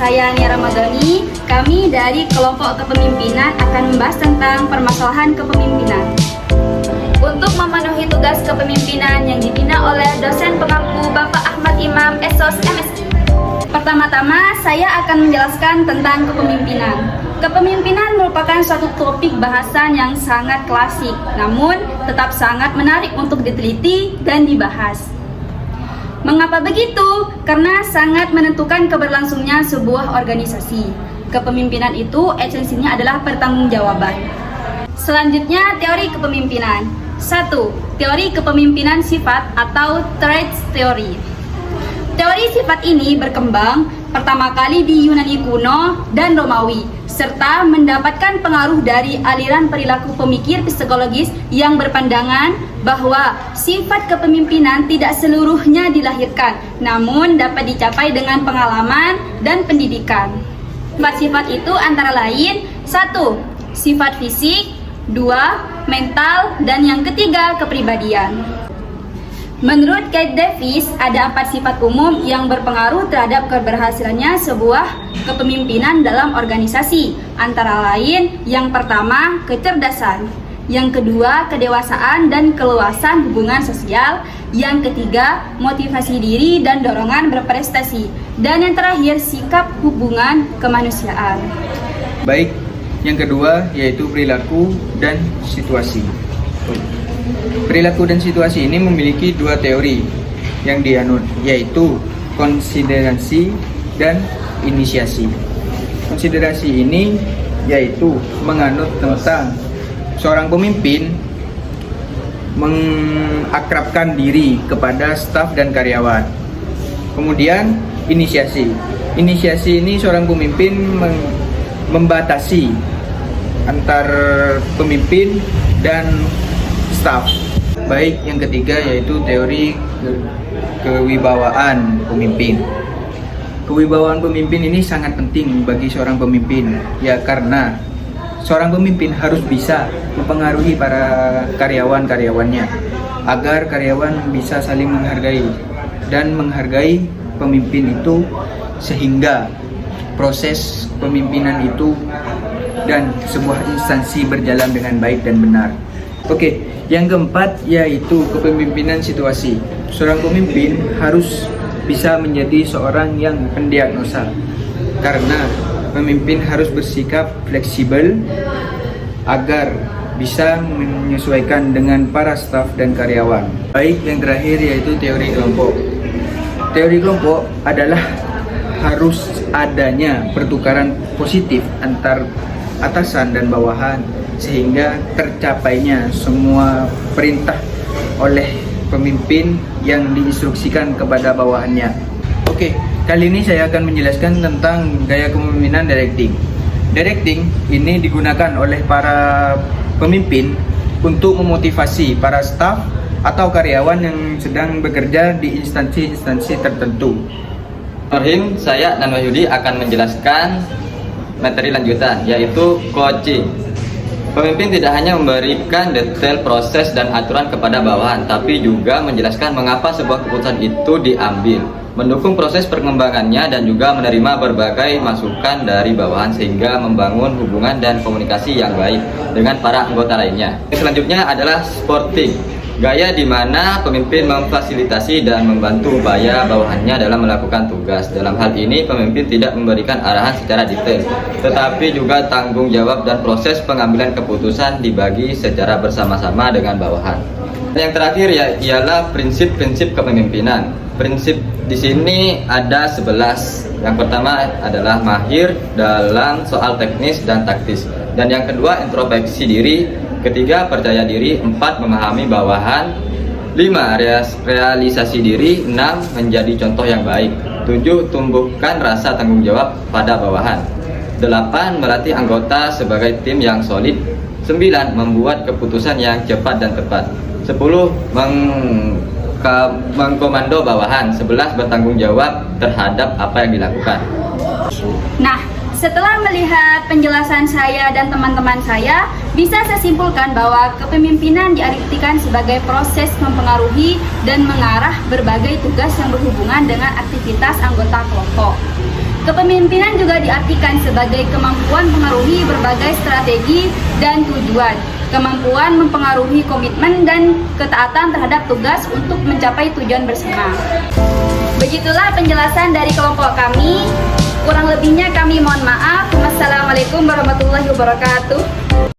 saya Nia Ramadhani. Kami dari kelompok kepemimpinan akan membahas tentang permasalahan kepemimpinan. Untuk memenuhi tugas kepemimpinan yang dibina oleh dosen pengampu Bapak Ahmad Imam Esos MSI. Pertama-tama saya akan menjelaskan tentang kepemimpinan. Kepemimpinan merupakan suatu topik bahasan yang sangat klasik, namun tetap sangat menarik untuk diteliti dan dibahas. Mengapa begitu? Karena sangat menentukan keberlangsungnya sebuah organisasi. Kepemimpinan itu esensinya adalah pertanggungjawaban. Selanjutnya, teori kepemimpinan. 1. Teori kepemimpinan sifat atau traits theory. Teori sifat ini berkembang pertama kali di Yunani kuno dan Romawi, serta mendapatkan pengaruh dari aliran perilaku pemikir psikologis yang berpandangan bahwa sifat kepemimpinan tidak seluruhnya dilahirkan, namun dapat dicapai dengan pengalaman dan pendidikan. Sifat-sifat itu antara lain: 1. Sifat fisik, 2. Mental, dan yang ketiga kepribadian. Menurut Kate Davis, ada 4 sifat umum yang berpengaruh terhadap keberhasilannya sebuah kepemimpinan dalam organisasi. Antara lain, yang pertama, kecerdasan. Yang kedua, kedewasaan dan keluasan hubungan sosial. Yang ketiga, motivasi diri dan dorongan berprestasi. Dan yang terakhir, sikap hubungan kemanusiaan. Baik, yang kedua yaitu perilaku dan situasi. Perilaku dan situasi ini memiliki 2 teori yang dianut, yaitu konsiderasi dan inisiasi. Konsiderasi ini yaitu menganut tentang seorang pemimpin mengakrabkan diri kepada staf dan karyawan. Kemudian inisiasi. Inisiasi ini seorang pemimpin membatasi antar pemimpin dan staf. Baik, yang ketiga yaitu teori kewibawaan pemimpin. Kewibawaan pemimpin ini sangat penting bagi seorang pemimpin, ya karena seorang pemimpin harus bisa mempengaruhi para karyawan-karyawannya agar karyawan bisa saling menghargai dan menghargai pemimpin itu, sehingga proses pemimpinan itu dan sebuah instansi berjalan dengan baik dan benar. Oke, yang keempat yaitu kepemimpinan situasi. Seorang pemimpin harus bisa menjadi seorang yang pendiagnosa, karena pemimpin harus bersikap fleksibel agar bisa menyesuaikan dengan para staf dan karyawan. Baik, yang terakhir yaitu teori kelompok. Teori kelompok adalah harus adanya pertukaran positif antar atasan dan bawahan, sehingga tercapainya semua perintah oleh pemimpin yang diinstruksikan kepada bawahannya. Oke, kali ini saya akan menjelaskan tentang gaya kepemimpinan directing. Directing ini digunakan oleh para pemimpin untuk memotivasi para staf atau karyawan yang sedang bekerja di instansi-instansi tertentu. Bismillahirrahmanirrahim, saya dan Wahyudi akan menjelaskan materi lanjutan, yaitu coaching. Pemimpin tidak hanya memberikan detail proses dan aturan kepada bawahan, tapi juga menjelaskan mengapa sebuah keputusan itu diambil, mendukung proses perkembangannya, dan juga menerima berbagai masukan dari bawahan sehingga membangun hubungan dan komunikasi yang baik dengan para anggota lainnya. Selanjutnya adalah supporting, gaya di mana pemimpin memfasilitasi dan membantu upaya bawahannya dalam melakukan tugas. Dalam hal ini, pemimpin tidak memberikan arahan secara detail, tetapi juga tanggung jawab dan proses pengambilan keputusan dibagi secara bersama-sama dengan bawahan. Yang terakhir ialah prinsip-prinsip kepemimpinan. Prinsip di sini ada 11. Yang pertama adalah mahir dalam soal teknis dan taktis. Dan yang kedua, introspeksi diri. Ketiga, percaya diri. 4, memahami bawahan. 5, realisasi diri. 6, menjadi contoh yang baik. 7, tumbuhkan rasa tanggung jawab pada bawahan. 8, melatih anggota sebagai tim yang solid. 9, membuat keputusan yang cepat dan tepat. 10, mengkomando bawahan. 11, bertanggung jawab terhadap apa yang dilakukan. Nah, setelah melihat penjelasan saya dan teman-teman saya, bisa saya simpulkan bahwa kepemimpinan diartikan sebagai proses mempengaruhi dan mengarah berbagai tugas yang berhubungan dengan aktivitas anggota kelompok. Kepemimpinan juga diartikan sebagai kemampuan mengaruhi berbagai strategi dan tujuan, kemampuan mempengaruhi komitmen dan ketaatan terhadap tugas untuk mencapai tujuan bersama. Begitulah penjelasan dari kelompok kami. Kurang lebihnya kami mohon maaf. Wassalamualaikum warahmatullahi wabarakatuh.